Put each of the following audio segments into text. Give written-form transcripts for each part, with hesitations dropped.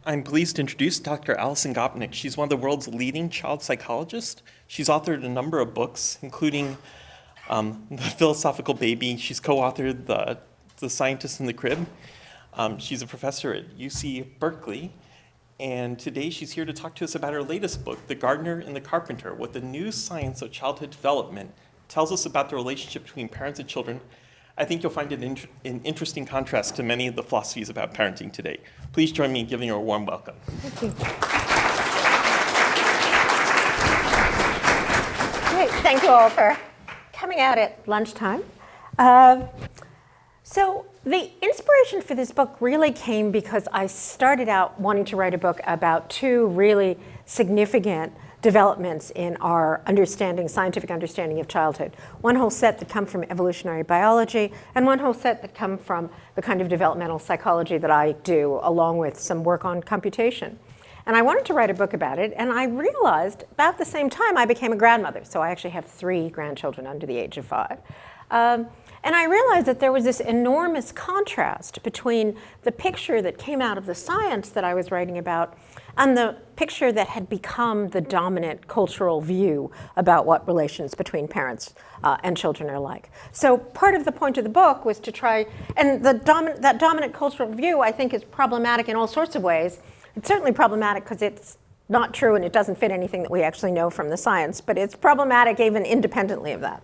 I'm pleased to introduce Dr. Alison Gopnik. She's one of the world's leading child psychologists. She's authored a number of books, including The Philosophical Baby. She's co-authored The Scientist in the Crib. She's a professor at UC Berkeley. And today she's here to talk to us about her latest book, The Gardener and the Carpenter, what the new science of childhood development tells us about the relationship between parents and children. I think you'll find it an interesting contrast to many of the philosophies about parenting today. Please join me in giving her a warm welcome. Thank you. Great. Thank you all for coming out at lunchtime. So the inspiration for this book really came because I started out wanting to write a book about two really significant developments in our scientific understanding of childhood. One whole set that come from evolutionary biology, and one whole set that come from the kind of developmental psychology that I do, along with some work on computation. And I wanted to write a book about it, and I realized about the same time I became a grandmother. So I actually have 3 grandchildren under the age of 5. And I realized that there was this enormous contrast between the picture that came out of the science that I was writing about and the picture that had become the dominant cultural view about what relations between parents and children are like. So part of the point of the book was to try, and that dominant cultural view I think is problematic in all sorts of ways. It's certainly problematic because it's not true and it doesn't fit anything that we actually know from the science, but it's problematic even independently of that.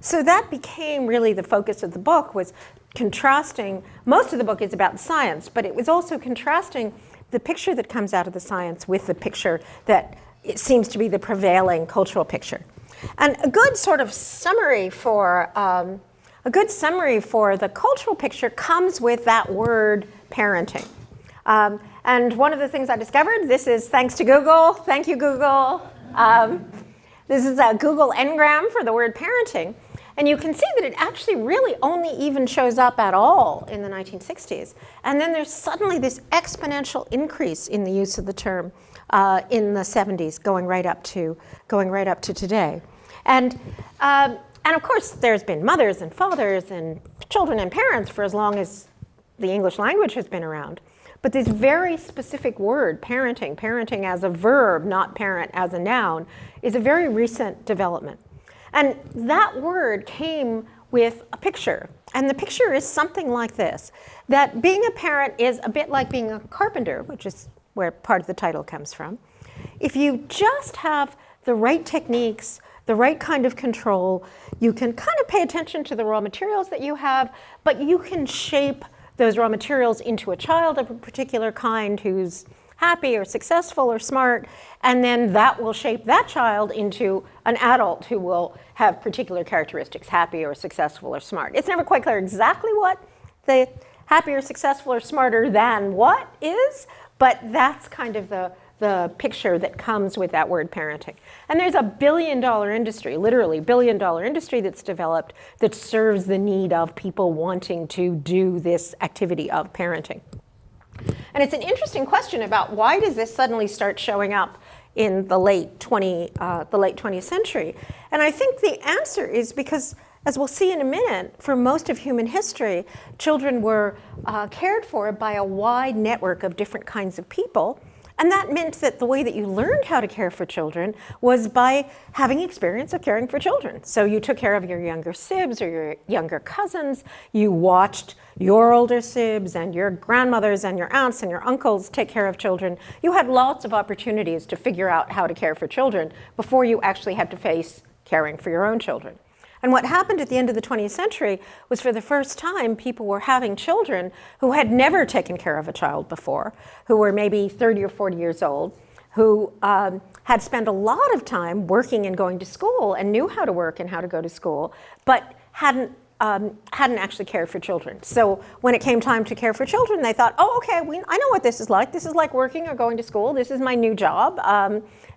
So that became really the focus of the book, was contrasting. Most of the book is about the science, but it was also contrasting the picture that comes out of the science with the picture that it seems to be the prevailing cultural picture. And a good sort of summary for the cultural picture comes with that word parenting. And one of the things I discovered, this is thanks to Google. Thank you, Google. This is a Google Ngram for the word parenting. And you can see that it actually really only even shows up at all in the 1960s. And then there's suddenly this exponential increase in the use of the term in the 70s, going right up to today. And of course, there's been mothers and fathers and children and parents for as long as the English language has been around. But this very specific word, parenting as a verb, not parent as a noun, is a very recent development. And that word came with a picture. And the picture is something like this, that being a parent is a bit like being a carpenter, which is where part of the title comes from. If you just have the right techniques, the right kind of control, you can kind of pay attention to the raw materials that you have, but you can shape those raw materials into a child of a particular kind who's happy or successful or smart, and then that will shape that child into an adult who will have particular characteristics, happy or successful or smart. It's never quite clear exactly what the happy or successful or smarter than what is, but that's kind of the picture that comes with that word parenting. And there's a billion-dollar industry, literally billion-dollar industry that's developed that serves the need of people wanting to do this activity of parenting. And it's an interesting question about why does this suddenly start showing up in the late 20th century? And I think the answer is because, as we'll see in a minute, for most of human history, children were cared for by a wide network of different kinds of people. And that meant that the way that you learned how to care for children was by having experience of caring for children. So you took care of your younger sibs or your younger cousins. You watched your older sibs and your grandmothers and your aunts and your uncles take care of children. You had lots of opportunities to figure out how to care for children before you actually had to face caring for your own children. And what happened at the end of the 20th century was, for the first time, people were having children who had never taken care of a child before, who were maybe 30 or 40 years old, who had spent a lot of time working and going to school and knew how to work and how to go to school, but hadn't actually cared for children. So when it came time to care for children, they thought, oh, okay, I know what this is like. This is like working or going to school. This is my new job.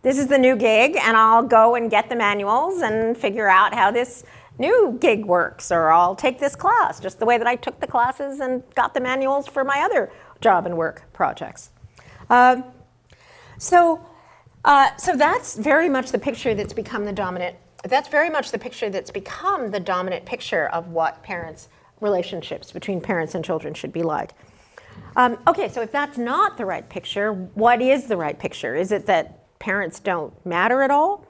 This is the new gig, and I'll go and get the manuals and figure out how this new gig works, or I'll take this class, just the way that I took the classes and got the manuals for my other job and work projects. So that's very much the picture that's become the dominant. That's very much the picture that's become the dominant picture of what relationships between parents and children should be like. Okay, so if that's not the right picture, what is the right picture? Is it that parents don't matter at all?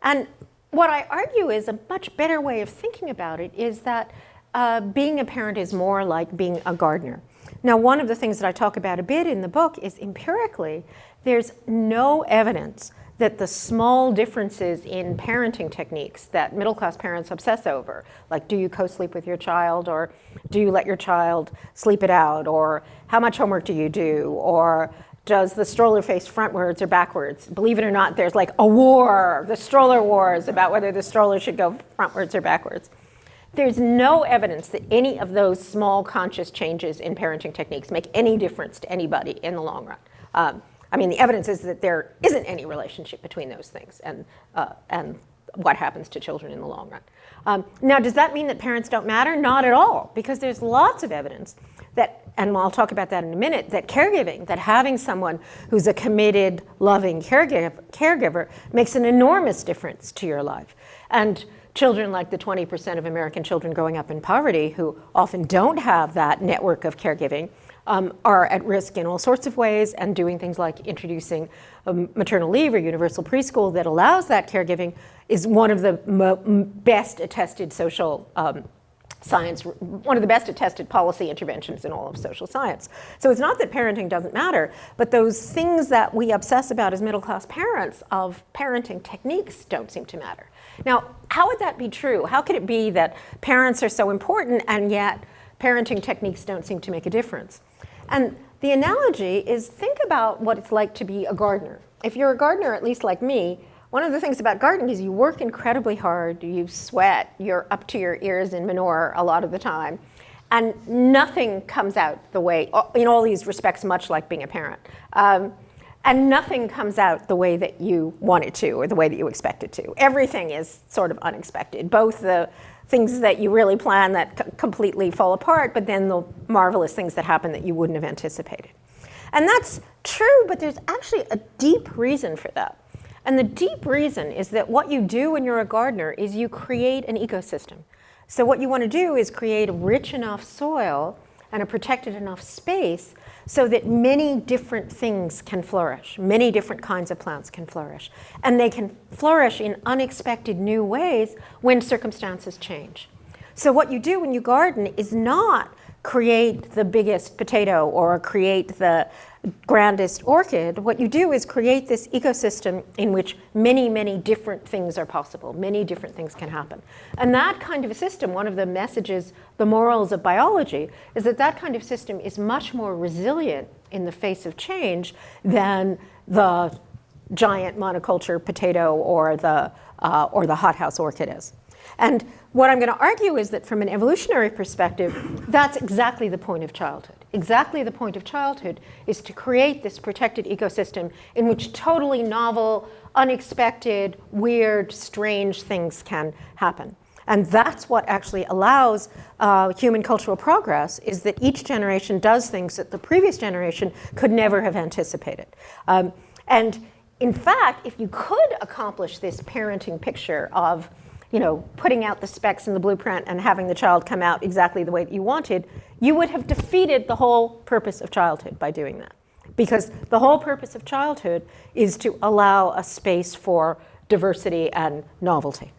And what I argue is a much better way of thinking about it is that being a parent is more like being a gardener. Now, one of the things that I talk about a bit in the book is empirically, there's no evidence that the small differences in parenting techniques that middle-class parents obsess over, like do you co-sleep with your child, or do you let your child sleep it out, or how much homework do you do, or does the stroller face frontwards or backwards? Believe it or not, there's like a war, the stroller wars, about whether the stroller should go frontwards or backwards. There's no evidence that any of those small conscious changes in parenting techniques make any difference to anybody in the long run. I mean, the evidence is that there isn't any relationship between those things and what happens to children in the long run. Now, does that mean that parents don't matter? Not at all, because there's lots of evidence that, and I'll talk about that in a minute, that caregiving, that having someone who's a committed, loving caregiver makes an enormous difference to your life. And children, like the 20% of American children growing up in poverty who often don't have that network of caregiving, are at risk in all sorts of ways, and doing things like introducing maternal leave or universal preschool that allows that caregiving is one of the best attested social science, one of the best attested policy interventions in all of social science. So it's not that parenting doesn't matter, but those things that we obsess about as middle-class parents of parenting techniques don't seem to matter. Now, how would that be true? How could it be that parents are so important and yet parenting techniques don't seem to make a difference? And the analogy is, think about what it's like to be a gardener. If you're a gardener, at least like me, one of the things about gardening is you work incredibly hard, you sweat, you're up to your ears in manure a lot of the time, and nothing comes out the way, in all these respects, much like being a parent. And nothing comes out the way that you want it to, or the way that you expect it to. Everything is sort of unexpected, both the things that you really plan that completely fall apart, but then the marvelous things that happen that you wouldn't have anticipated. And that's true, but there's actually a deep reason for that. And the deep reason is that what you do when you're a gardener is you create an ecosystem. So what you want to do is create a rich enough soil and a protected enough space so that many different things can flourish, many different kinds of plants can flourish. And they can flourish in unexpected new ways when circumstances change. So what you do when you garden is not create the biggest potato or create the grandest orchid. What you do is create this ecosystem in which many, many different things are possible. Many different things can happen. And that kind of a system, one of the messages, the morals of biology, is that that kind of system is much more resilient in the face of change than the giant monoculture potato or the hothouse orchid is. And what I'm going to argue is that from an evolutionary perspective, that's exactly the point of childhood. Exactly the point of childhood is to create this protected ecosystem in which totally novel, unexpected, weird, strange things can happen. And that's what actually allows human cultural progress, is that each generation does things that the previous generation could never have anticipated. And in fact, if you could accomplish this parenting picture of putting out the specs in the blueprint and having the child come out exactly the way that you wanted, you would have defeated the whole purpose of childhood by doing that. Because the whole purpose of childhood is to allow a space for diversity and novelty.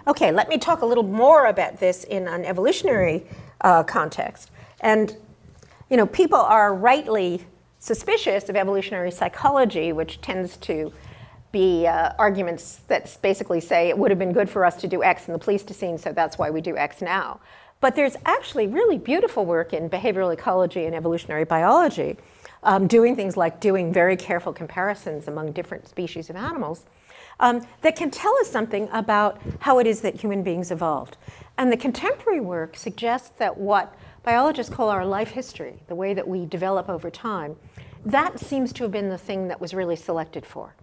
Okay, let me talk a little more about this in an evolutionary context. And people are rightly suspicious of evolutionary psychology, which tends to be arguments that basically say it would have been good for us to do X in the Pleistocene, so that's why we do X now. But there's actually really beautiful work in behavioral ecology and evolutionary biology, doing things like doing very careful comparisons among different species of animals that can tell us something about how it is that human beings evolved. And the contemporary work suggests that what biologists call our life history, the way that we develop over time, that seems to have been the thing that was really selected for.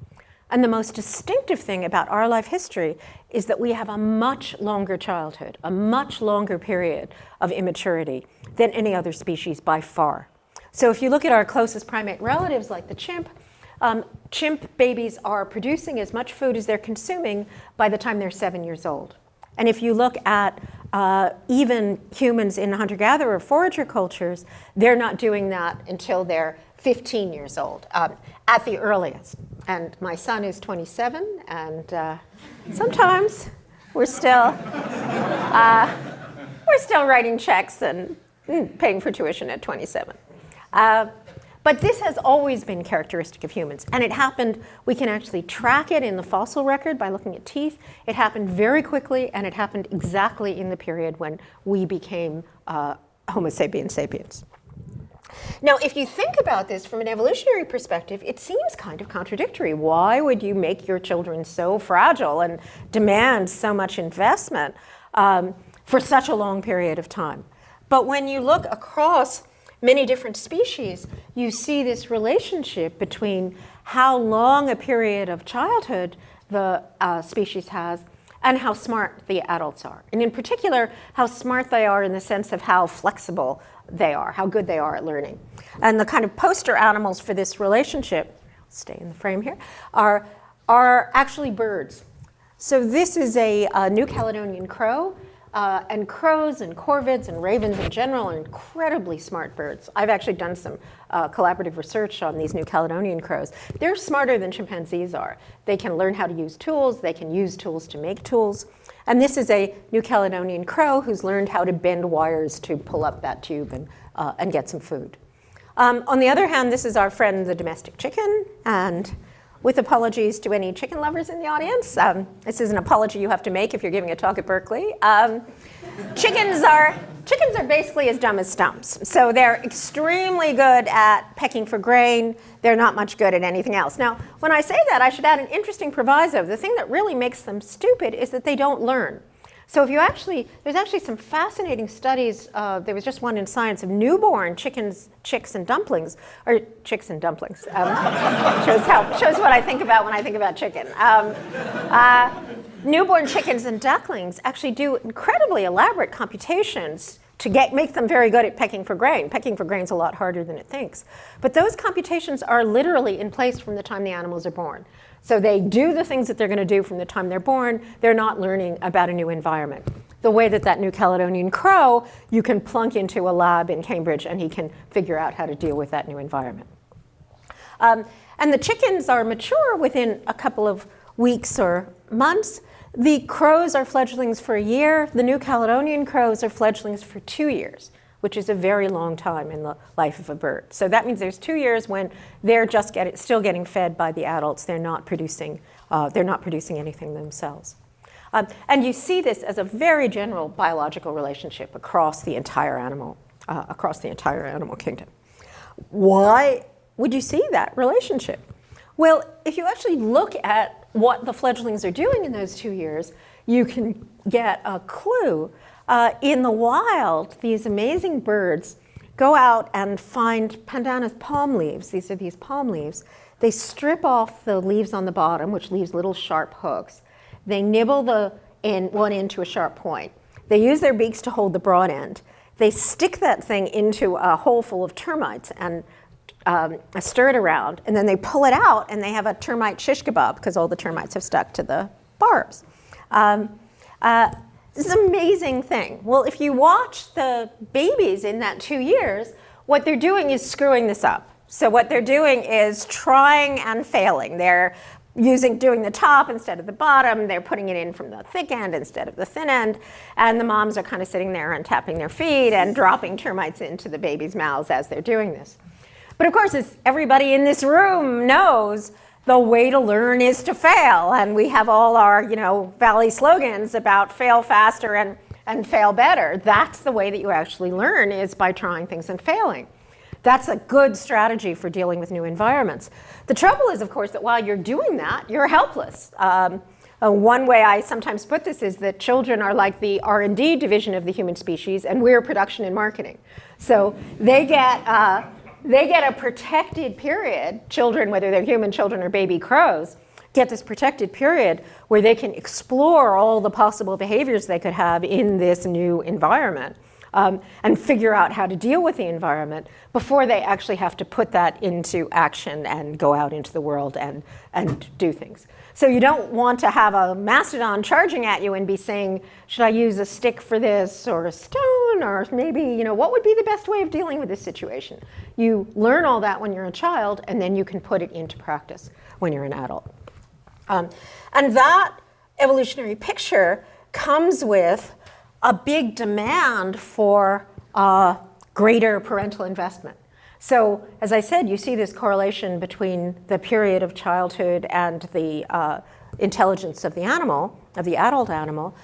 And the most distinctive thing about our life history is that we have a much longer childhood, a much longer period of immaturity than any other species by far. So if you look at our closest primate relatives like the chimp, chimp babies are producing as much food as they're consuming by the time they're 7 years old. And if you look at even humans in hunter-gatherer forager cultures, they're not doing that until they're 15 years old, at the earliest. And my son is 27, and sometimes we're still writing checks and paying for tuition at 27. But this has always been characteristic of humans. And it happened, we can actually track it in the fossil record by looking at teeth. It happened very quickly, and it happened exactly in the period when we became Homo sapiens sapiens. Now, if you think about this from an evolutionary perspective, it seems kind of contradictory. Why would you make your children so fragile and demand so much investment for such a long period of time? But when you look across many different species, you see this relationship between how long a period of childhood the species has and how smart the adults are. And in particular, how smart they are in the sense of how flexible they are, how good they are at learning. And the kind of poster animals for this relationship, stay in the frame here, are actually birds. So this is a New Caledonian crow. And crows and corvids and ravens in general are incredibly smart birds. I've actually done some collaborative research on these New Caledonian crows. They're smarter than chimpanzees are. They can learn how to use tools. They can use tools to make tools. And this is a New Caledonian crow who's learned how to bend wires to pull up that tube and get some food. On the other hand, this is our friend, the domestic chicken. And with apologies to any chicken lovers in the audience, this is an apology you have to make if you're giving a talk at Berkeley. Chickens are basically as dumb as stumps. So they're extremely good at pecking for grain. They're not much good at anything else. Now, when I say that, I should add an interesting proviso. The thing that really makes them stupid is that they don't learn. So if you there's actually some fascinating studies. There was just one in Science of newborn chickens, chicks, and dumplings, or chicks and dumplings. Shows what I think about when I think about chicken. Newborn chickens and ducklings actually do incredibly elaborate computations to make them very good at pecking for grain. Pecking for grain is a lot harder than it thinks. But those computations are literally in place from the time the animals are born. So they do the things that they're going to do from the time they're born. They're not learning about a new environment. The way that New Caledonian crow, you can plunk into a lab in Cambridge and he can figure out how to deal with that new environment. And the chickens are mature within a couple of weeks or months. The crows are fledglings for a year. The New Caledonian crows are fledglings for 2 years, which is a very long time in the life of a bird. So that means there's 2 years when they're just still getting fed by the adults. They're not producing anything themselves. And you see this as a very general biological relationship across the entire animal kingdom. Why would you see that relationship? Well, if you actually look at what the fledglings are doing in those 2 years, you can get a clue. In the wild, these amazing birds go out and find pandanus palm leaves. These are these palm leaves. They strip off the leaves on the bottom, which leaves little sharp hooks. They nibble one end to a sharp point. They use their beaks to hold the broad end. They stick that thing into a hole full of termites and stir it around, and then they pull it out, and they have a termite shish kebab because all the termites have stuck to the barbs. This is an amazing thing. Well, if you watch the babies in that 2 years, what they're doing is screwing this up. So what they're doing is trying and failing. They're doing the top instead of the bottom. They're putting it in from the thick end instead of the thin end. And the moms are kind of sitting there and tapping their feet and dropping termites into the babies' mouths as they're doing this. But of course, as everybody in this room knows, the way to learn is to fail. And we have all our, Valley slogans about fail faster and fail better. That's the way that you actually learn, is by trying things and failing. That's a good strategy for dealing with new environments. The trouble is, of course, that while you're doing that, you're helpless. One way I sometimes put this is that children are like the R&D division of the human species, and we're production and marketing. So they get a protected period. Children, whether they're human children or baby crows, get this protected period where they can explore all the possible behaviors they could have in this new environment. and figure out how to deal with the environment before they actually have to put that into action and go out into the world and do things. So you don't want to have a mastodon charging at you and be saying, should I use a stick for this or a stone, or maybe, what would be the best way of dealing with this situation? You learn all that when you're a child, and then you can put it into practice when you're an adult. And that evolutionary picture comes with a big demand for greater parental investment. So, as I said, you see this correlation between the period of childhood and the intelligence of the animal, of the adult animal.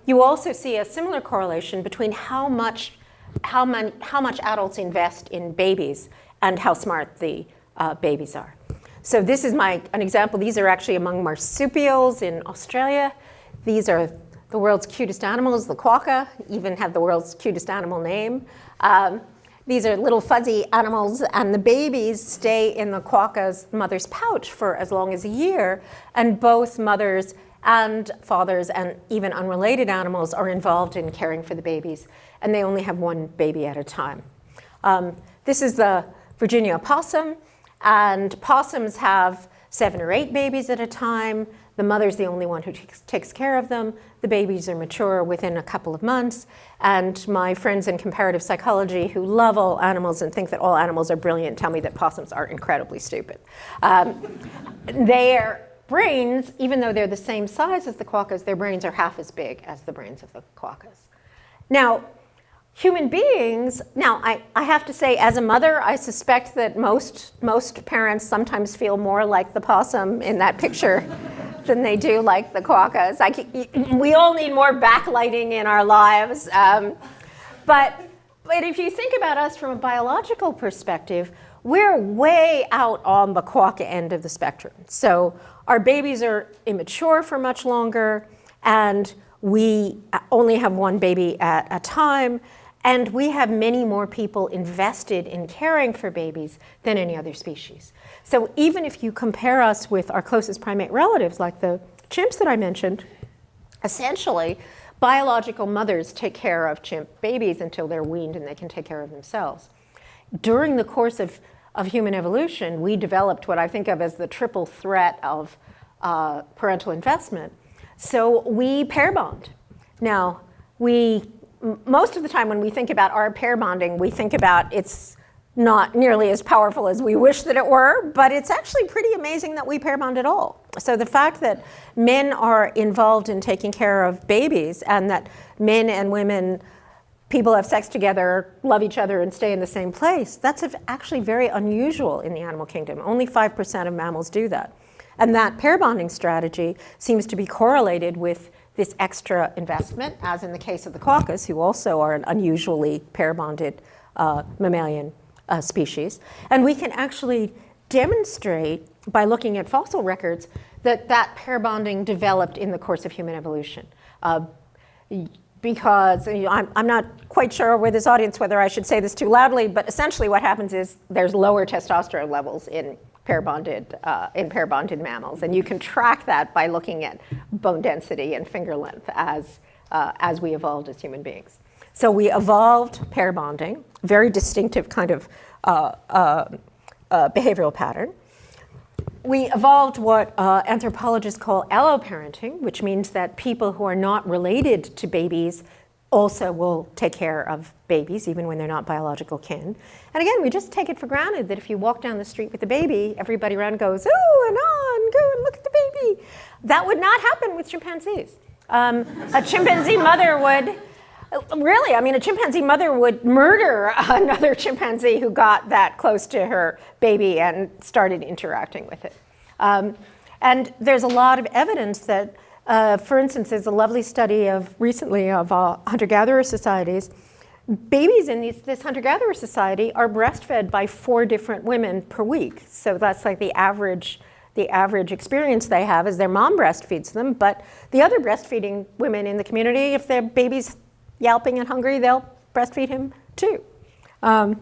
You also see a similar correlation between how much adults invest in babies and how smart the babies are. So this is an example. These are actually among marsupials in Australia. These are the world's cutest animals, the quokka, even have the world's cutest animal name. These are little fuzzy animals, and the babies stay in the quokka's mother's pouch for as long as a year, and both mothers and fathers and even unrelated animals are involved in caring for the babies, and they only have one baby at a time. This is the Virginia opossum, and possums have 7 or 8 babies at a time. The mother's the only one who takes care of them. The babies are mature within a couple of months. And my friends in comparative psychology who love all animals and think that all animals are brilliant tell me that possums are incredibly stupid. Their brains, even though they're the same size as the quokkas, their brains are half as big as the brains of the quokkas. Now, human beings, I have to say, as a mother, I suspect that most parents sometimes feel more like the possum in that picture than they do like the quokkas. We all need more backlighting in our lives. But if you think about us from a biological perspective, we're way out on the quokka end of the spectrum. So our babies are immature for much longer, and we only have one baby at a time. And we have many more people invested in caring for babies than any other species. So even if you compare us with our closest primate relatives, like the chimps that I mentioned, essentially, biological mothers take care of chimp babies until they're weaned and they can take care of themselves. During the course of human evolution, we developed what I think of as the triple threat of parental investment. So we pair bond. Now, most of the time when we think about our pair bonding, we think about it's not nearly as powerful as we wish that it were, but it's actually pretty amazing that we pair bond at all. So the fact that men are involved in taking care of babies, and that men and women, people have sex together, love each other, and stay in the same place, that's actually very unusual in the animal kingdom. Only 5% of mammals do that. And that pair bonding strategy seems to be correlated with this extra investment, as in the case of the quokkas, who also are an unusually pair-bonded mammalian species. And we can actually demonstrate, by looking at fossil records, that pair bonding developed in the course of human evolution. Because I'm not quite sure with this audience whether I should say this too loudly, but essentially what happens is there's lower testosterone levels in pair-bonded mammals, and you can track that by looking at bone density and finger length as we evolved as human beings. So we evolved pair bonding, very distinctive kind of behavioral pattern. We evolved what anthropologists call alloparenting, which means that people who are not related to babies also will take care of babies, even when they're not biological kin. And again, we just take it for granted that if you walk down the street with a baby, everybody around goes, "Ooh, and on, go and look at the baby." That would not happen with chimpanzees. A chimpanzee mother would, a chimpanzee mother would murder another chimpanzee who got that close to her baby and started interacting with it. And there's a lot of evidence that, for instance, there's a lovely study recently of hunter-gatherer societies. Babies in this hunter-gatherer society are breastfed by 4 different women per week. So that's like the average experience they have is their mom breastfeeds them. But the other breastfeeding women in the community, if their baby's yelping and hungry, they'll breastfeed him too. And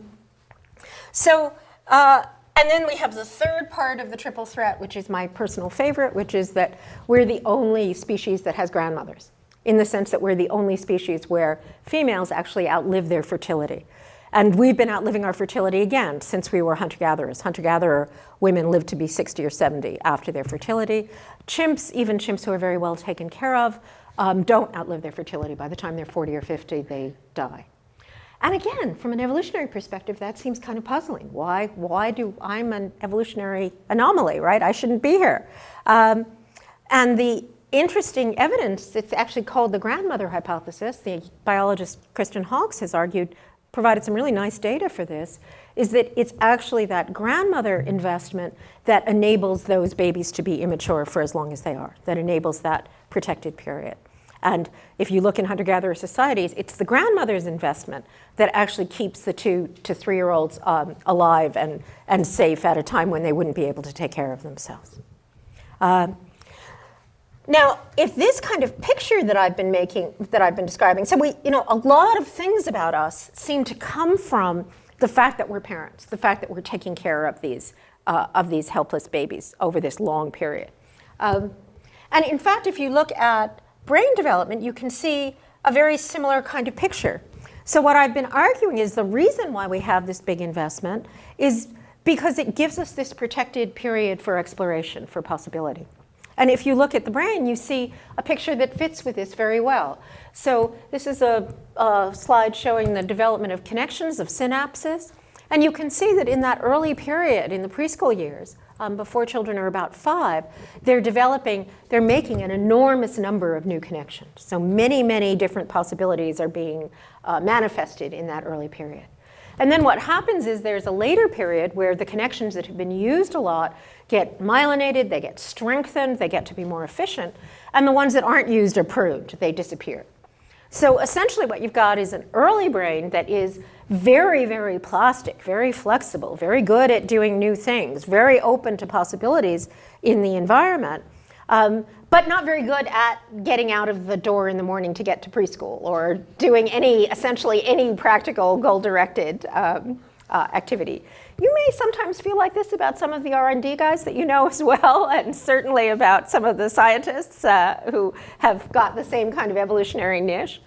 then we have the third part of the triple threat, which is my personal favorite, which is that we're the only species that has grandmothers. in the sense that we're the only species where females actually outlive their fertility. And we've been outliving our fertility again since we were hunter-gatherers. Hunter-gatherer women live to be 60 or 70 after their fertility. Chimps, even chimps who are very well taken care of, don't outlive their fertility. By the time they're 40 or 50, they die. And again, from an evolutionary perspective, that seems kind of puzzling. Why do I'm an evolutionary anomaly, right? I shouldn't be here. And the interesting evidence, it's actually called the grandmother hypothesis. The biologist Christian Hawkes has argued, provided some really nice data for this, is that it's actually that grandmother investment that enables those babies to be immature for as long as they are, that enables that protected period. And if you look in hunter-gatherer societies, it's the grandmother's investment that actually keeps the 2 to 3-year-olds alive and safe at a time when they wouldn't be able to take care of themselves. Now, if this kind of picture that I've been making, that I've been describing, so a lot of things about us seem to come from the fact that we're parents, the fact that we're taking care of these helpless babies over this long period. And in fact, if you look at brain development, you can see a very similar kind of picture. So what I've been arguing is the reason why we have this big investment is because it gives us this protected period for exploration, for possibility. And if you look at the brain, you see a picture that fits with this very well. So this is a slide showing the development of connections, of synapses. And you can see that in that early period, in the preschool years, before children are about 5, they're making an enormous number of new connections. So many, many different possibilities are being manifested in that early period. And then what happens is there's a later period where the connections that have been used a lot get myelinated, they get strengthened, they get to be more efficient, and the ones that aren't used are pruned, they disappear. So essentially what you've got is an early brain that is very, very plastic, very flexible, very good at doing new things, very open to possibilities in the environment, but not very good at getting out of the door in the morning to get to preschool or doing essentially any practical goal-directed activity. You may sometimes feel like this about some of the R&D guys that you know as well, and certainly about some of the scientists who have got the same kind of evolutionary niche.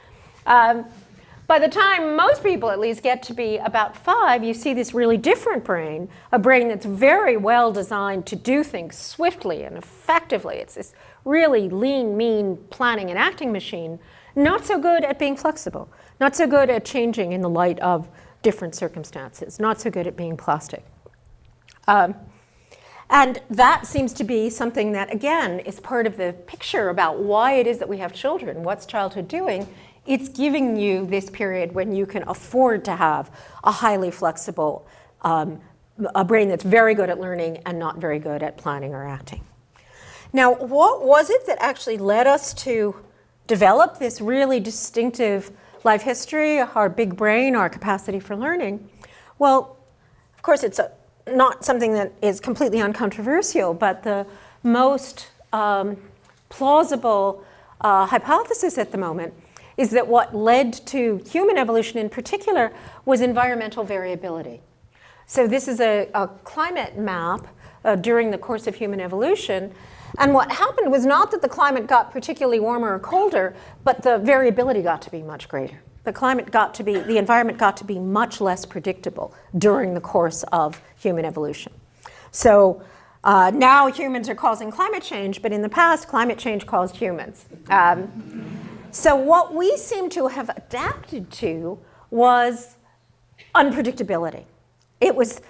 By the time most people at least get to be about 5, you see this really different brain, a brain that's very well designed to do things swiftly and effectively. It's this really lean, mean planning and acting machine, not so good at being flexible, not so good at changing in the light of different circumstances, not so good at being plastic. And that seems to be something that, again, is part of the picture about why it is that we have children. What's childhood doing? It's giving you this period when you can afford to have a highly flexible, a brain that's very good at learning and not very good at planning or acting. Now, what was it that actually led us to develop this really distinctive life history, our big brain, our capacity for learning? Well, of course, it's not something that is completely uncontroversial, but the most plausible hypothesis at the moment is that what led to human evolution in particular was environmental variability. So this is a climate map during the course of human evolution. And what happened was not that the climate got particularly warmer or colder, but the variability got to be much greater. The environment got to be much less predictable during the course of human evolution. So now humans are causing climate change, but in the past, climate change caused humans. So what we seem to have adapted to was unpredictability. It was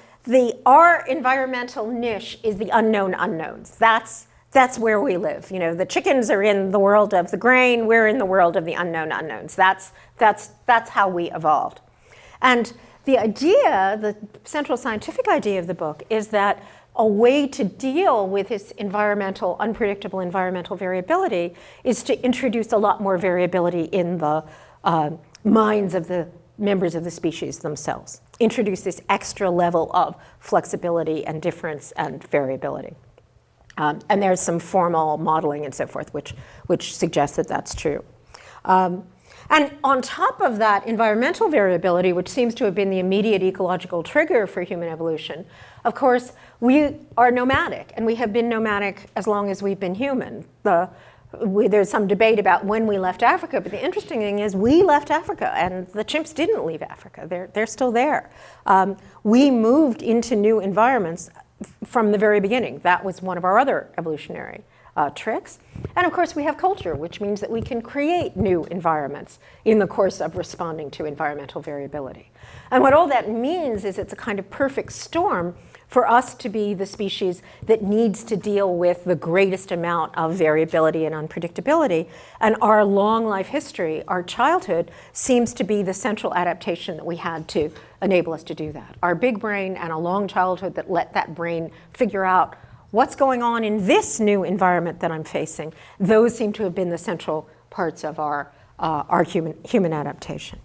our environmental niche is the unknown unknowns. That's where we live. The chickens are in the world of the grain. We're in the world of the unknown unknowns. That's how we evolved. And the idea, the central scientific idea of the book, is that a way to deal with this unpredictable environmental variability is to introduce a lot more variability in the minds of the members of the species themselves. Introduce this extra level of flexibility and difference and variability. And there's some formal modeling and so forth which suggests that that's true. And on top of that environmental variability, which seems to have been the immediate ecological trigger for human evolution, of course, we are nomadic, and we have been nomadic as long as we've been human. The There's some debate about when we left Africa, but the interesting thing is we left Africa, and the chimps didn't leave Africa. They're still there. We moved into new environments from the very beginning. That was one of our other evolutionary tricks. And of course, we have culture, which means that we can create new environments in the course of responding to environmental variability. And what all that means is it's a kind of perfect storm for us to be the species that needs to deal with the greatest amount of variability and unpredictability. And our long life history, our childhood, seems to be the central adaptation that we had to enable us to do that. Our big brain and a long childhood that let that brain figure out what's going on in this new environment that I'm facing, those seem to have been the central parts of our human adaptation.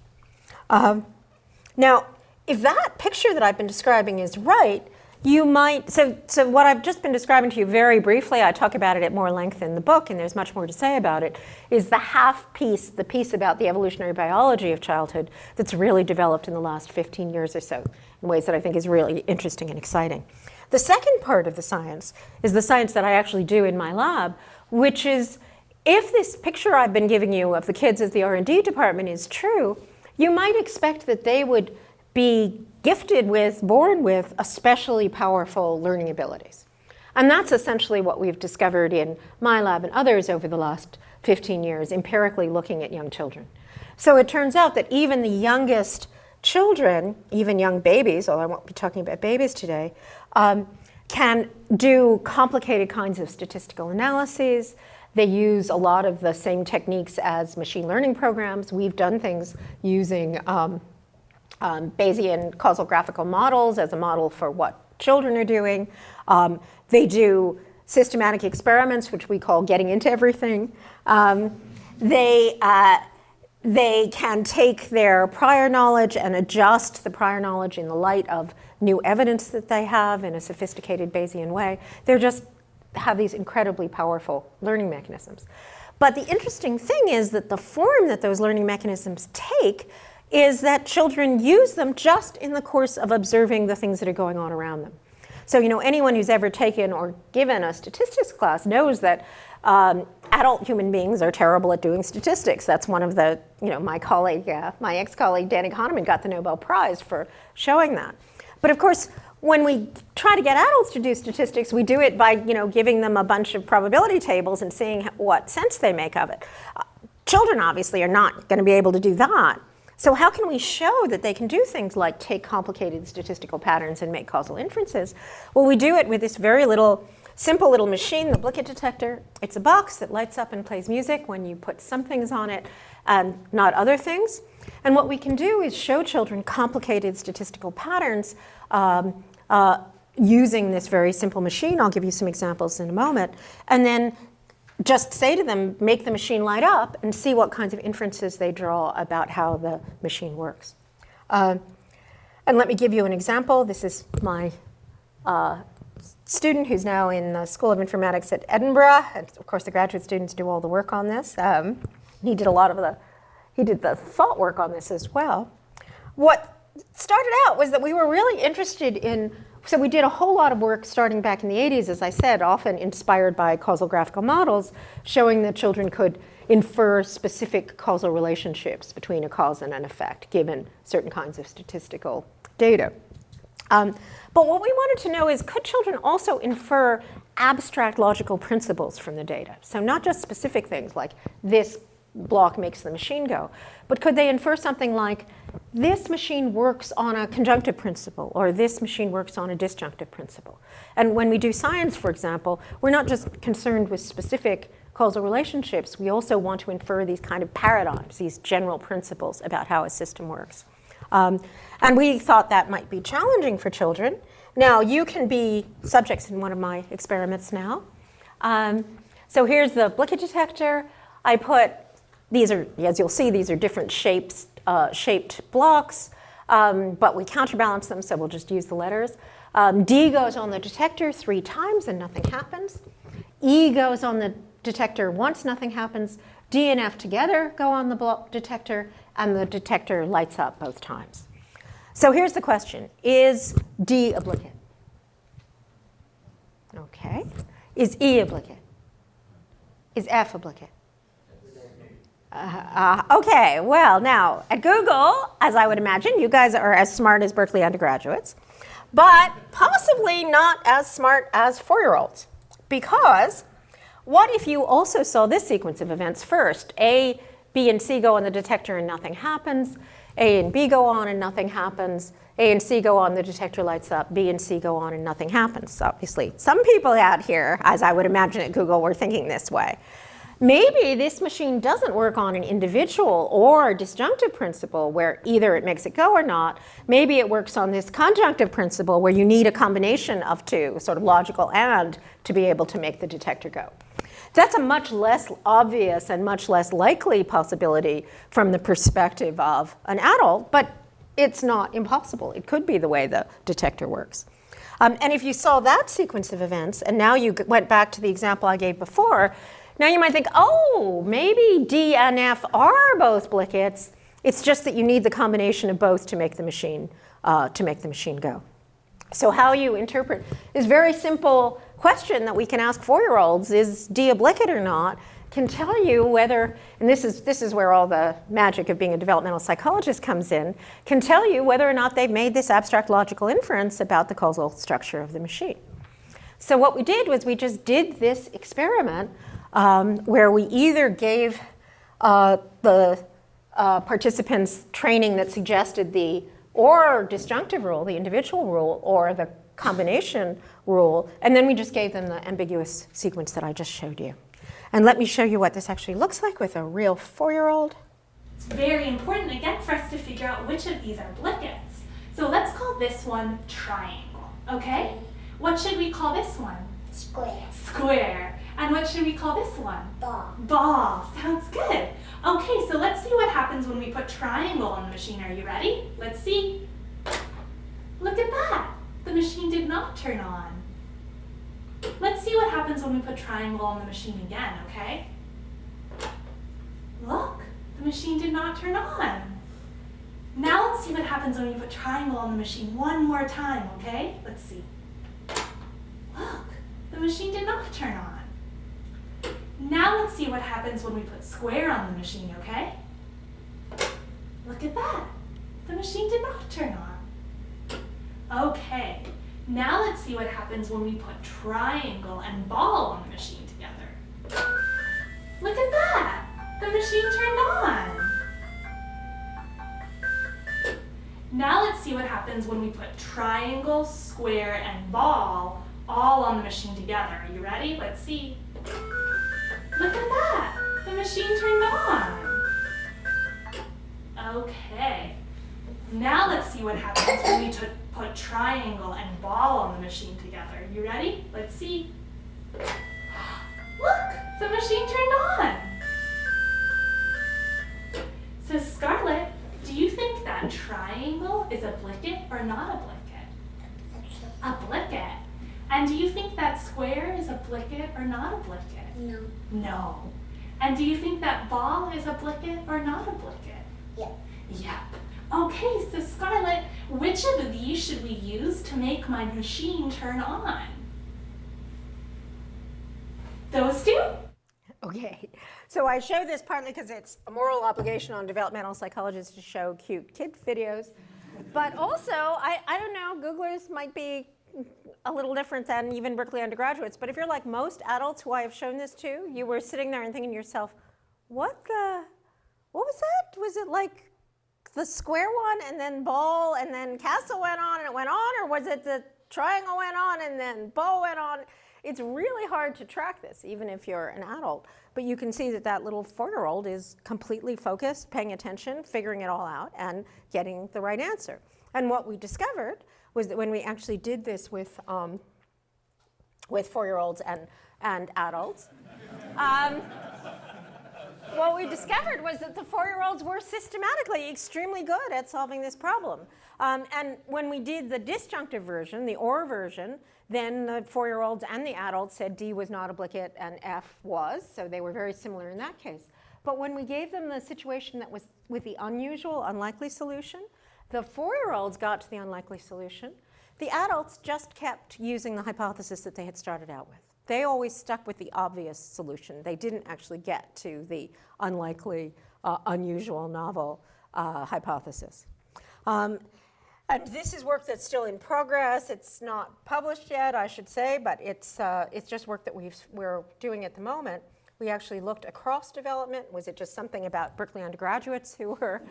Now, if that picture that I've been describing is right, you might, so what I've just been describing to you very briefly, I talk about it at more length in the book, and there's much more to say about it, is the half piece, the piece about the evolutionary biology of childhood that's really developed in the last 15 years or so in ways that I think is really interesting and exciting. The second part of the science is the science that I actually do in my lab, which is if this picture I've been giving you of the kids as the R&D department is true, you might expect that they would be gifted with, born with, especially powerful learning abilities. And that's essentially what we've discovered in my lab and others over the last 15 years, empirically looking at young children. So it turns out that even the youngest children, even young babies, although I won't be talking about babies today, can do complicated kinds of statistical analyses. They use a lot of the same techniques as machine learning programs. We've done things using Bayesian causal graphical models as a model for what children are doing. They do systematic experiments, which we call getting into everything. They can take their prior knowledge and adjust the prior knowledge in the light of new evidence that they have in a sophisticated Bayesian way. They just have these incredibly powerful learning mechanisms. But the interesting thing is that the form that those learning mechanisms take is that children use them just in the course of observing the things that are going on around them. So, anyone who's ever taken or given a statistics class knows that adult human beings are terrible at doing statistics. That's one of the, my colleague, my ex-colleague Danny Kahneman got the Nobel Prize for showing that. But of course, when we try to get adults to do statistics, we do it by, giving them a bunch of probability tables and seeing what sense they make of it. Children obviously are not going to be able to do that. So how can we show that they can do things like take complicated statistical patterns and make causal inferences? Well, we do it with this very simple little machine, the Blicket detector. It's a box that lights up and plays music when you put some things on it and not other things. And what we can do is show children complicated statistical patterns using this very simple machine. I'll give you some examples in a moment. And then just say to them, make the machine light up and see what kinds of inferences they draw about how the machine works. And let me give you an example. This is my student who's now in the School of Informatics at Edinburgh. And of course, the graduate students do all the work on this. He did the thought work on this as well. What started out was that we were really interested in, so we did a whole lot of work starting back in the 80s, as I said, often inspired by causal graphical models, showing that children could infer specific causal relationships between a cause and an effect, given certain kinds of statistical data. But what we wanted to know is, could children also infer abstract logical principles from the data? So not just specific things like this block makes the machine go, but could they infer something like, this machine works on a conjunctive principle, or this machine works on a disjunctive principle? And when we do science, for example, we're not just concerned with specific causal relationships, we also want to infer these kind of paradigms, these general principles about how a system works. And we thought that might be challenging for children. Now, you can be subjects in one of my experiments now. So here's the Blicket detector. I put, these are, as you'll see, these are different shapes, shaped blocks, but we counterbalance them, so we'll just use the letters. D goes on the detector 3 times and nothing happens. E goes on the detector once, nothing happens. D and F together go on the detector, and the detector lights up both times. So here's the question. Is D a Blicket? Okay. Is E a Blicket? Is F a Blicket? Okay, well, now, at Google, as I would imagine, you guys are as smart as Berkeley undergraduates, but possibly not as smart as 4-year-olds. Because what if you also saw this sequence of events first? A, B, and C go on the detector and nothing happens. A and B go on and nothing happens. A and C go on, the detector lights up. B and C go on and nothing happens, obviously. Some people out here, as I would imagine at Google, were thinking this way. Maybe this machine doesn't work on an individual or disjunctive principle where either it makes it go or not. Maybe it works on this conjunctive principle where you need a combination of two, sort of logical and, to be able to make the detector go. That's a much less obvious and much less likely possibility from the perspective of an adult, but it's not impossible. It could be the way the detector works. And if you saw that sequence of events, and now you went back to the example I gave before, now you might think, oh, maybe D and F are both Blickets. It's just that you need the combination of both to make the machine go. So how you interpret this very simple question that we can ask 4-year-olds, is D a Blicket or not, can tell you whether, and this is where all the magic of being a developmental psychologist comes in, can tell you whether or not they've made this abstract logical inference about the causal structure of the machine. So what we did was we just did this experiment where we either gave the participants training that suggested the or disjunctive rule, the individual rule, or the combination rule, and then we just gave them the ambiguous sequence that I just showed you. And let me show you what this actually looks like with a real 4-year-old. It's very important, again, for us to figure out which of these are Blickets. So let's call this one triangle, okay? What should we call this one? Square. Square. And what should we call this one? Ball. Ball. Sounds good. Okay, so let's see what happens when we put triangle on the machine. Are you ready? Let's see. Look at that. The machine did not turn on. Let's see what happens when we put triangle on the machine again, okay? Look, the machine did not turn on. Now let's see what happens when we put triangle on the machine one more time, okay? Let's see. Look, the machine did not turn on. Now let's see what happens when we put square on the machine, okay? Look at that. The machine did not turn on. Okay, now let's see what happens when we put triangle and ball on the machine together. Look at that. The machine turned on. Now let's see what happens when we put triangle, square, and ball all on the machine together. Are you ready? Let's see. Look at that. The machine turned on. Okay. Now let's see what happens when we put triangle and ball on the machine together. You ready? Let's see. Look, the machine turned on. So Scarlett, do you think that triangle is a Blicket or not a Blicket? A Blicket. And do you think that square is a Blicket or not a Blicket? No. No. And do you think that ball is a Blicket or not a Blicket? Yep. Yep. Okay, so Scarlett, which of these should we use to make my machine turn on? Those two? Okay, so I show this partly because it's a moral obligation on developmental psychologists to show cute kid videos, but also, I don't know, Googlers might be a little different than even Berkeley undergraduates, but if you're like most adults who I have shown this to, you were sitting there and thinking to yourself, what was that? Was it like the square one and then ball and then castle went on and it went on, or was it the triangle went on and then ball went on? It's really hard to track this, even if you're an adult, but you can see that that little 4-year-old is completely focused, paying attention, figuring it all out, and getting the right answer. And what we discovered was that when we actually did this with 4-year-olds and adults, what we discovered was that the 4-year-olds were systematically extremely good at solving this problem. And when we did the disjunctive version, the or version, then the 4-year-olds and the adults said D was not a Blicket and F was, so they were very similar in that case. But when we gave them the situation that was with the unusual, unlikely solution, the 4-year-olds got to the unlikely solution. The adults just kept using the hypothesis that they had started out with. They always stuck with the obvious solution. They didn't actually get to the unlikely, unusual, novel hypothesis. And this is work that's still in progress. It's not published yet, I should say, but it's just work that we're doing at the moment. We actually looked across development. Was it just something about Berkeley undergraduates who were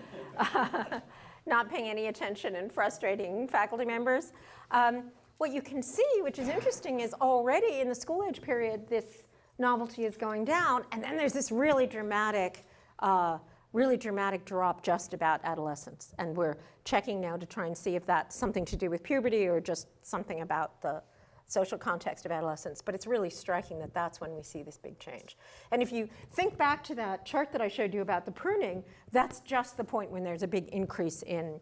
not paying any attention and frustrating faculty members? What you can see, which is interesting, is already in the school age period, this novelty is going down, and then there's this really dramatic drop just about adolescence. And we're checking now to try and see if that's something to do with puberty or just something about the social context of adolescence. But it's really striking that that's when we see this big change. And if you think back to that chart that I showed you about the pruning, that's just the point when there's a big increase in,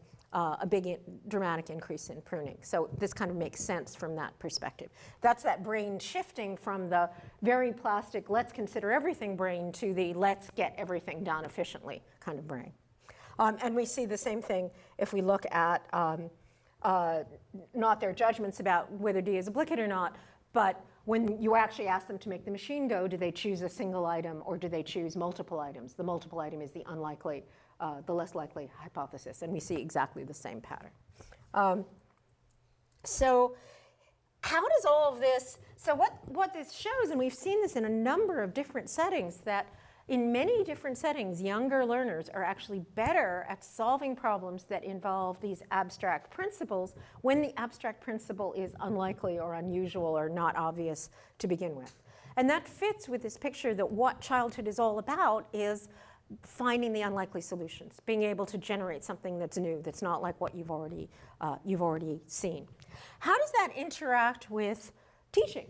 dramatic increase in pruning. So this kind of makes sense from that perspective. That's that brain shifting from the very plastic, let's consider everything brain to the let's get everything done efficiently kind of brain. And we see the same thing if we look at not their judgments about whether D is a Blicket or not, but when you actually ask them to make the machine go, do they choose a single item or do they choose multiple items? The multiple item is the unlikely, the less likely hypothesis, and we see exactly the same pattern. So how does all of this, so what this shows, and we've seen this in a number of different settings, that in many different settings, younger learners are actually better at solving problems that involve these abstract principles when the abstract principle is unlikely or unusual or not obvious to begin with. And that fits with this picture that what childhood is all about is finding the unlikely solutions, being able to generate something that's new, that's not like what you've already seen. How does that interact with teaching?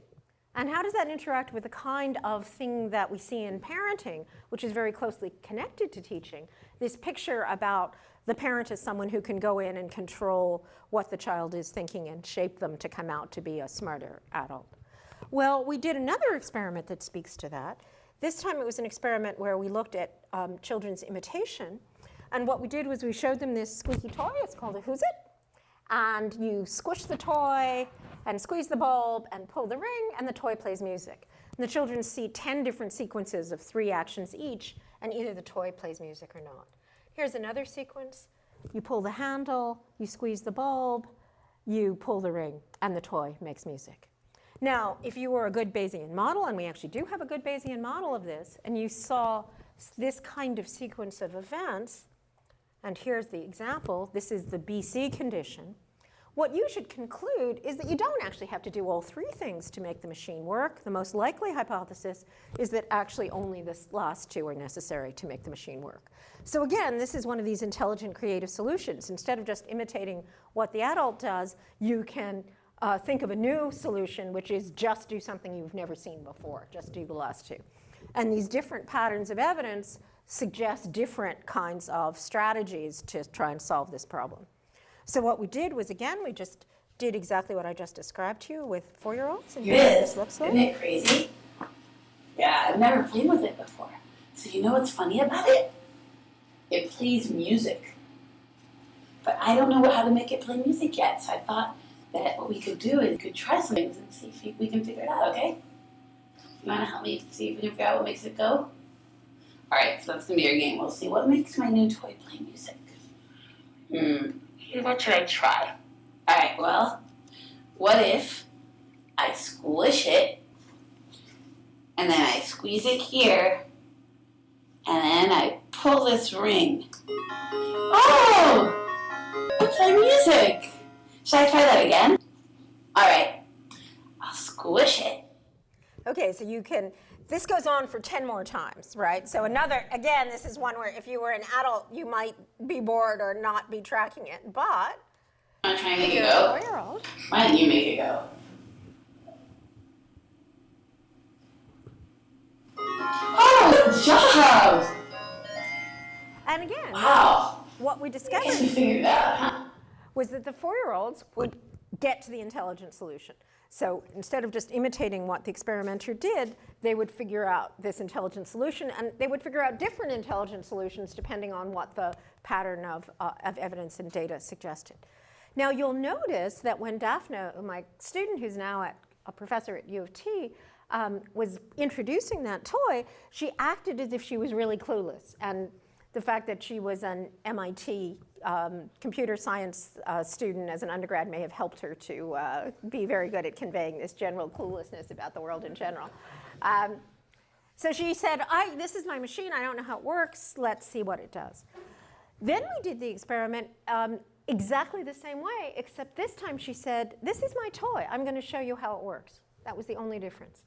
And how does that interact with the kind of thing that we see in parenting, which is very closely connected to teaching? This picture about the parent as someone who can go in and control what the child is thinking and shape them to come out to be a smarter adult. Well, we did another experiment that speaks to that. This time it was an experiment where we looked at children's imitation. And what we did was we showed them this squeaky toy. It's called a Who's It? And you squish the toy and squeeze the bulb and pull the ring, and the toy plays music. And the children see 10 different sequences of 3 actions each, and either the toy plays music or not. Here's another sequence. You pull the handle, you squeeze the bulb, you pull the ring, and the toy makes music. Now, if you were a good Bayesian model, and we actually do have a good Bayesian model of this, and you saw this kind of sequence of events, and here's the example, this is the BC condition, what you should conclude is that you don't actually have to do all 3 things to make the machine work. The most likely hypothesis is that actually only the last 2 are necessary to make the machine work. So again, this is one of these intelligent creative solutions. Instead of just imitating what the adult does, you can think of a new solution, which is just do something you've never seen before, just do the last 2. And these different patterns of evidence suggest different kinds of strategies to try and solve this problem. So what we did was, again, we just did exactly what I just described to you with 4-year-olds. And Here it is. Looks like. Isn't it crazy? Yeah, I've never played with it before. So you know what's funny about it? It plays music. But I don't know how to make it play music yet. So I thought that what we could do is we could try some things and see if we can figure it out, okay? You want to help me see if we can figure out what makes it go? All right, so that's going to be our game. We'll see what makes my new toy play music. What should I try? All right, well, what if I squish it, and then I squeeze it here, and then I pull this ring. Oh! It play music! Should I try that again? All right, I'll squish it. Okay, so you can, this goes on for 10 more times, right? So another, again, this is one where if you were an adult, you might be bored or not be tracking it, but I'm trying to make it go. 4-year-old. Why don't you make it go? Oh, good job! And again, Wow. what we I guess we discovered figured it out, huh? was that the 4-year-olds would get to the intelligent solution. So instead of just imitating what the experimenter did, they would figure out this intelligent solution, and they would figure out different intelligent solutions depending on what the pattern of evidence and data suggested. Now you'll notice that when Daphne, my student who's now a professor at U of T, was introducing that toy, she acted as if she was really clueless. And the fact that she was an MIT computer science student as an undergrad may have helped her to be very good at conveying this general cluelessness about the world in general. So she said, this is my machine, I don't know how it works, let's see what it does. Then we did the experiment exactly the same way, except this time she said, this is my toy, I'm going to show you how it works. That was the only difference.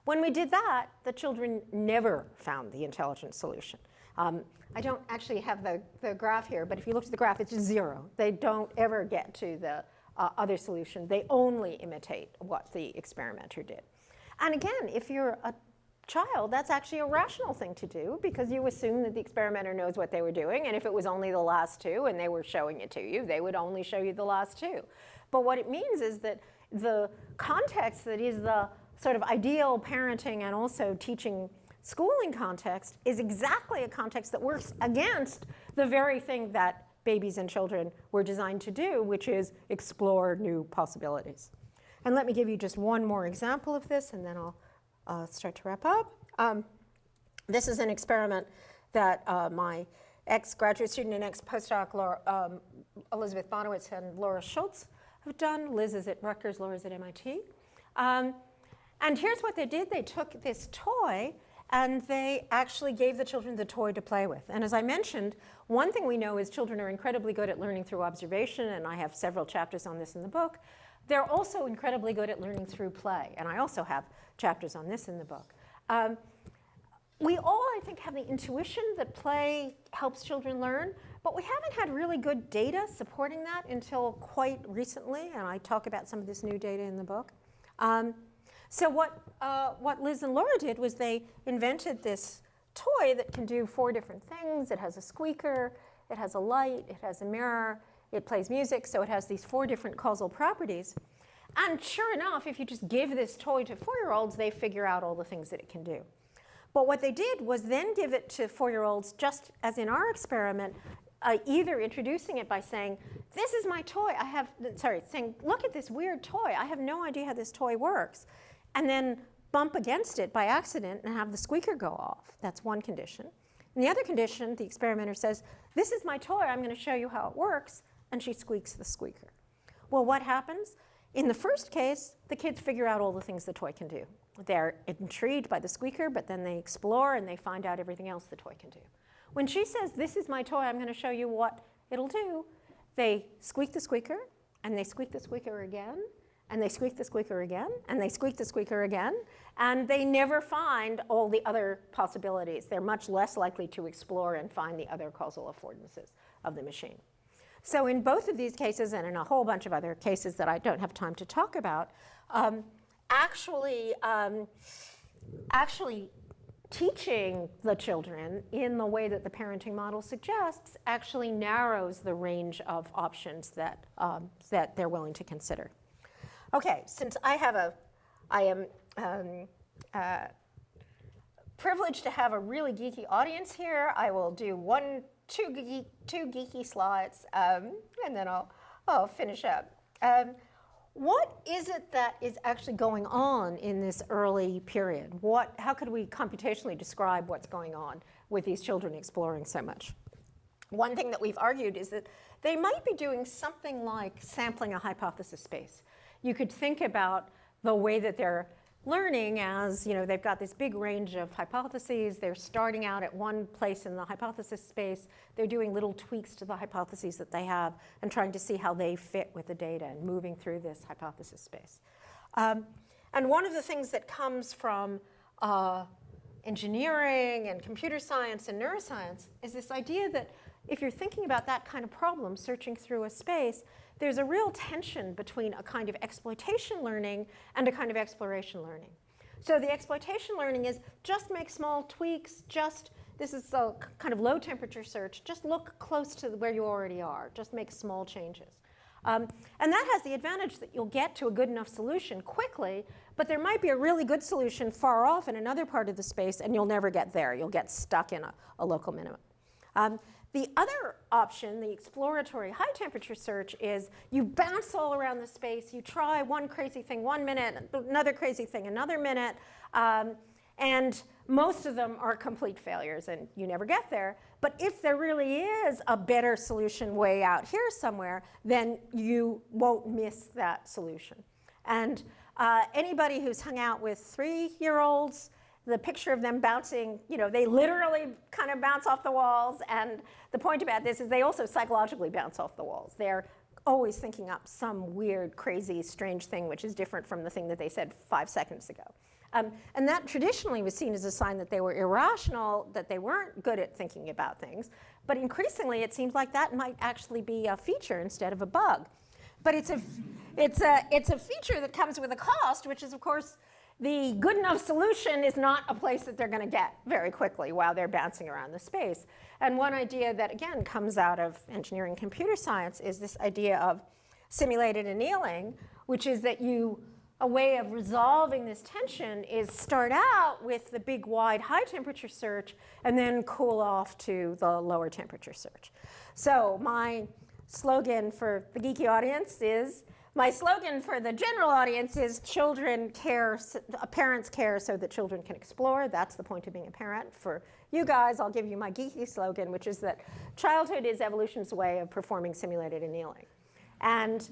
When we did that, the children never found the intelligent solution. I don't actually have the graph here, but if you look at the graph, it's just 0. They don't ever get to the other solution. They only imitate what the experimenter did. And again, if you're a child, that's actually a rational thing to do because you assume that the experimenter knows what they were doing, and if it was only the last 2 and they were showing it to you, they would only show you the last 2. But what it means is that the context that is the sort of ideal parenting and also teaching schooling context is exactly a context that works against the very thing that babies and children were designed to do, which is explore new possibilities. And let me give you just one more example of this, and then I'll start to wrap up. This is an experiment that my ex-graduate student and ex-postdoc Elizabeth Bonowitz and Laura Schultz have done. Liz is at Rutgers, Laura's at MIT. And here's what they did. They took this toy and they actually gave the children the toy to play with. And as I mentioned, one thing we know is children are incredibly good at learning through observation, and I have several chapters on this in the book. They're also incredibly good at learning through play, and I also have chapters on this in the book. We all, I think, have the intuition that play helps children learn, but we haven't had really good data supporting that until quite recently, and I talk about some of this new data in the book. So what Liz and Laura did was they invented this toy that can do 4 different things. It has a squeaker, it has a light, it has a mirror, it plays music, so it has these 4 different causal properties. And sure enough, if you just give this toy to 4-year-olds, they figure out all the things that it can do. But what they did was then give it to 4-year-olds, just as in our experiment, either introducing it by saying, this is my toy, saying, look at this weird toy, I have no idea how this toy works, and then bump against it by accident and have the squeaker go off. That's one condition. In the other condition, the experimenter says, this is my toy, I'm going to show you how it works, and she squeaks the squeaker. Well, what happens? In the first case, the kids figure out all the things the toy can do. They're intrigued by the squeaker, but then they explore and they find out everything else the toy can do. When she says, this is my toy, I'm going to show you what it'll do, they squeak the squeaker, and they squeak the squeaker again, and they squeak the squeaker again, and they squeak the squeaker again, and they never find all the other possibilities. They're much less likely to explore and find the other causal affordances of the machine. So in both of these cases, and in a whole bunch of other cases that I don't have time to talk about, actually teaching the children in the way that the parenting model suggests actually narrows the range of options that they're willing to consider. Okay, since I am privileged to have a really geeky audience here, I will do two geeky slides, and then I'll finish up. What is it that is actually going on in this early period? How could we computationally describe what's going on with these children exploring so much? One thing that we've argued is that they might be doing something like sampling a hypothesis space. You could think about the way that they're learning as, they've got this big range of hypotheses. They're starting out at one place in the hypothesis space. They're doing little tweaks to the hypotheses that they have and trying to see how they fit with the data and moving through this hypothesis space. And one of the things that comes from engineering and computer science and neuroscience is this idea that if you're thinking about that kind of problem, searching through a space, there's a real tension between a kind of exploitation learning and a kind of exploration learning. So the exploitation learning is just make small tweaks, this is a kind of low temperature search, just look close to where you already are, just make small changes. And that has the advantage that you'll get to a good enough solution quickly, but there might be a really good solution far off in another part of the space and you'll never get there. You'll get stuck in a local minimum. The other option, the exploratory high temperature search, is you bounce all around the space, you try one crazy thing 1 minute, another crazy thing another minute, and most of them are complete failures and you never get there. But if there really is a better solution way out here somewhere, then you won't miss that solution. And anybody who's hung out with 3-year-olds, the picture of them bouncing, they literally kind of bounce off the walls. And the point about this is they also psychologically bounce off the walls. They're always thinking up some weird, crazy, strange thing which is different from the thing that they said 5 seconds ago. And that traditionally was seen as a sign that they were irrational, that they weren't good at thinking about things. But increasingly, it seems like that might actually be a feature instead of a bug. But it's a feature that comes with a cost, which is, of course, the good enough solution is not a place that they're going to get very quickly while they're bouncing around the space. And one idea that, again, comes out of engineering computer science is this idea of simulated annealing, which is that a way of resolving this tension is start out with the big, wide, high temperature search and then cool off to the lower temperature search. So my slogan for the geeky audience is, my slogan for the general audience is parents care so that children can explore. That's the point of being a parent. For you guys, I'll give you my geeky slogan, which is that childhood is evolution's way of performing simulated annealing. And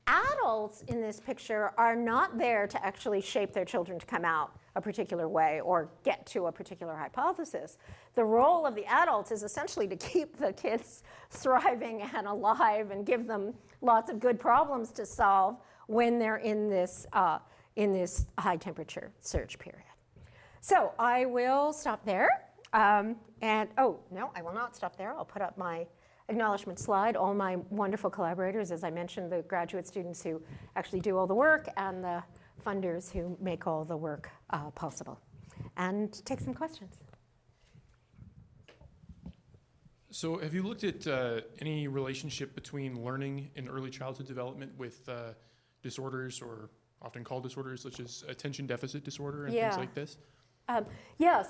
adults in this picture are not there to actually shape their children to come out a particular way or get to a particular hypothesis. The role of the adults is essentially to keep the kids thriving and alive and give them lots of good problems to solve when they're in this high temperature search period. So I will stop there. Oh, no, I will not stop there. I'll put up my acknowledgement slide. All my wonderful collaborators, as I mentioned, the graduate students who actually do all the work and the funders who make all the work possible. And take some questions. So have you looked at any relationship between learning and early childhood development with disorders, or often called disorders, such as attention deficit disorder and things like this?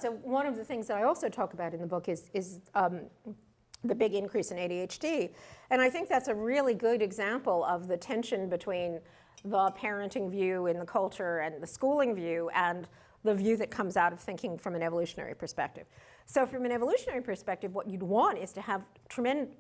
So one of the things that I also talk about in the book is the big increase in ADHD. And I think that's a really good example of the tension between the parenting view in the culture and the schooling view and the view that comes out of thinking from an evolutionary perspective. So from an evolutionary perspective, what you'd want is to have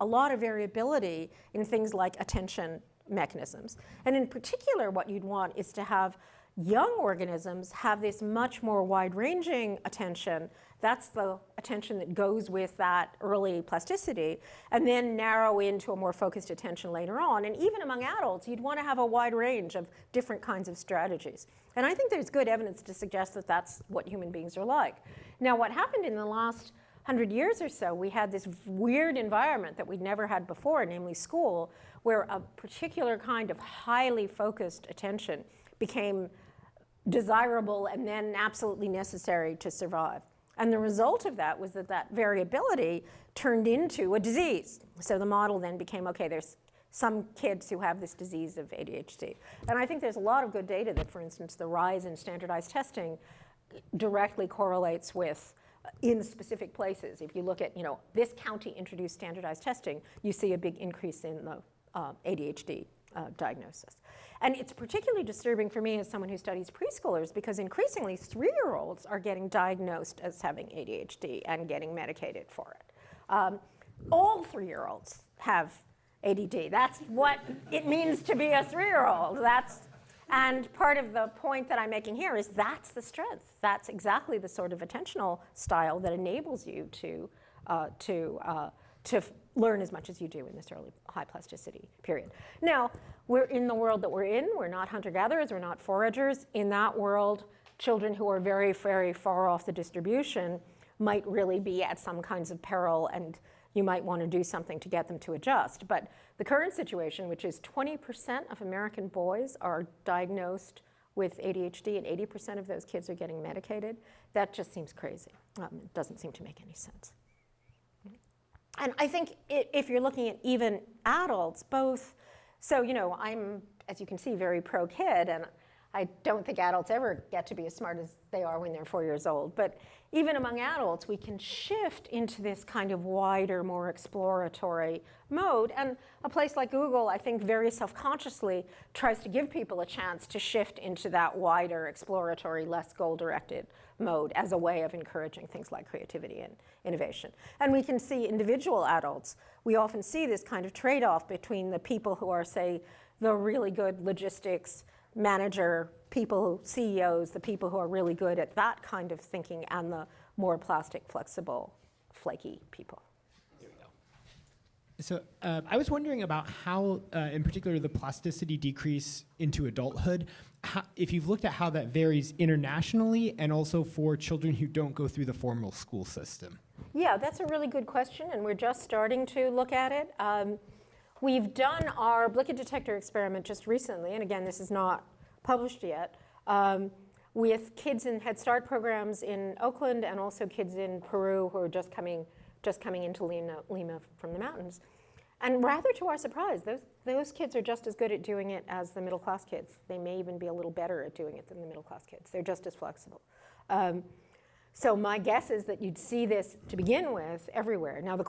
a lot of variability in things like attention mechanisms. And in particular, what you'd want is to have young organisms have this much more wide-ranging attention. That's the attention that goes with that early plasticity, and then narrow into a more focused attention later on. And even among adults, you'd want to have a wide range of different kinds of strategies. And I think there's good evidence to suggest that that's what human beings are like. Now, what happened in the last 100 years or so, we had this weird environment that we'd never had before, namely school, where a particular kind of highly focused attention became desirable and then absolutely necessary to survive. And the result of that was that variability turned into a disease. So the model then became, okay, there's some kids who have this disease of ADHD. And I think there's a lot of good data that, for instance, the rise in standardized testing directly correlates with in specific places. If you look at, this county introduced standardized testing, you see a big increase in the ADHD diagnosis. And it's particularly disturbing for me as someone who studies preschoolers, because increasingly 3-year-olds are getting diagnosed as having ADHD and getting medicated for it. All 3-year-olds have ADD. That's what it means to be a 3-year-old. And part of the point that I'm making here is that's the strength. That's exactly the sort of attentional style that enables you to learn as much as you do in this early high plasticity period. Now, we're in the world that we're in. We're not hunter-gatherers. We're not foragers. In that world, children who are very, very far off the distribution might really be at some kinds of peril, and you might want to do something to get them to adjust. But the current situation, which is 20% of American boys are diagnosed with ADHD and 80% of those kids are getting medicated, that just seems crazy. It doesn't seem to make any sense. And I think if you're looking at even adults, both, so I'm, as you can see, very pro-kid, and I don't think adults ever get to be as smart as they are when they're 4 years old. But even among adults, we can shift into this kind of wider, more exploratory mode. And a place like Google, I think very self-consciously tries to give people a chance to shift into that wider, exploratory, less goal-directed mode as a way of encouraging things like creativity and innovation. And we can see individual adults. We often see this kind of trade-off between the people who are, say, the really good logistics manager people, CEOs, the people who are really good at that kind of thinking, and the more plastic, flexible, flaky people. So I was wondering about how, in particular, the plasticity decrease into adulthood, if you've looked at how that varies internationally and also for children who don't go through the formal school system. Yeah, that's a really good question, and we're just starting to look at it. We've done our Blicket detector experiment just recently, and again, this is not published yet, with kids in Head Start programs in Oakland and also kids in Peru who are just coming into Lima from the mountains. And rather to our surprise, those kids are just as good at doing it as the middle class kids. They may even be a little better at doing it than the middle class kids. They're just as flexible. So my guess is that you'd see this to begin with everywhere. Now the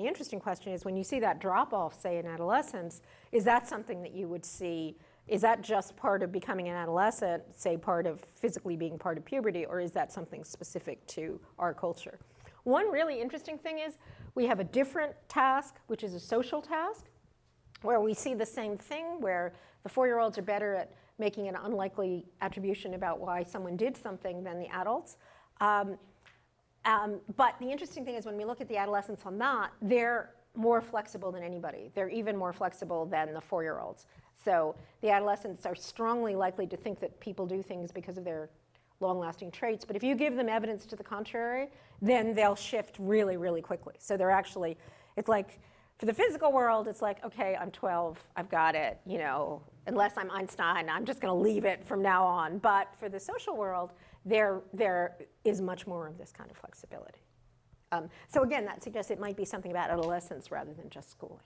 interesting question is when you see that drop off, say in adolescence, is that something that you would see, is that just part of becoming an adolescent, say part of physically being part of puberty, or is that something specific to our culture? One really interesting thing is we have a different task, which is a social task, where we see the same thing, where the 4-year-olds are better at making an unlikely attribution about why someone did something than the adults. But the interesting thing is when we look at the adolescents on that, they're more flexible than anybody. They're even more flexible than the 4-year-olds. So the adolescents are strongly likely to think that people do things because of their long-lasting traits. But if you give them evidence to the contrary, then they'll shift really, really quickly. So they're actually, it's like, for the physical world, it's like, okay, I'm 12, I've got it, you know, unless I'm Einstein, I'm just going to leave it from now on. But for the social world, there is much more of this kind of flexibility. So again, that suggests it might be something about adolescence rather than just schooling.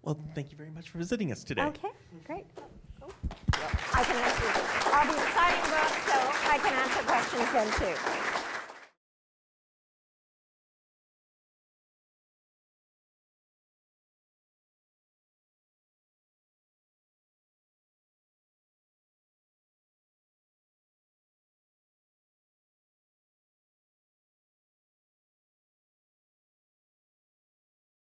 Well, thank you very much for visiting us today. Okay, great. Oh. I can answer. I'll be citing books, so I can answer questions then too.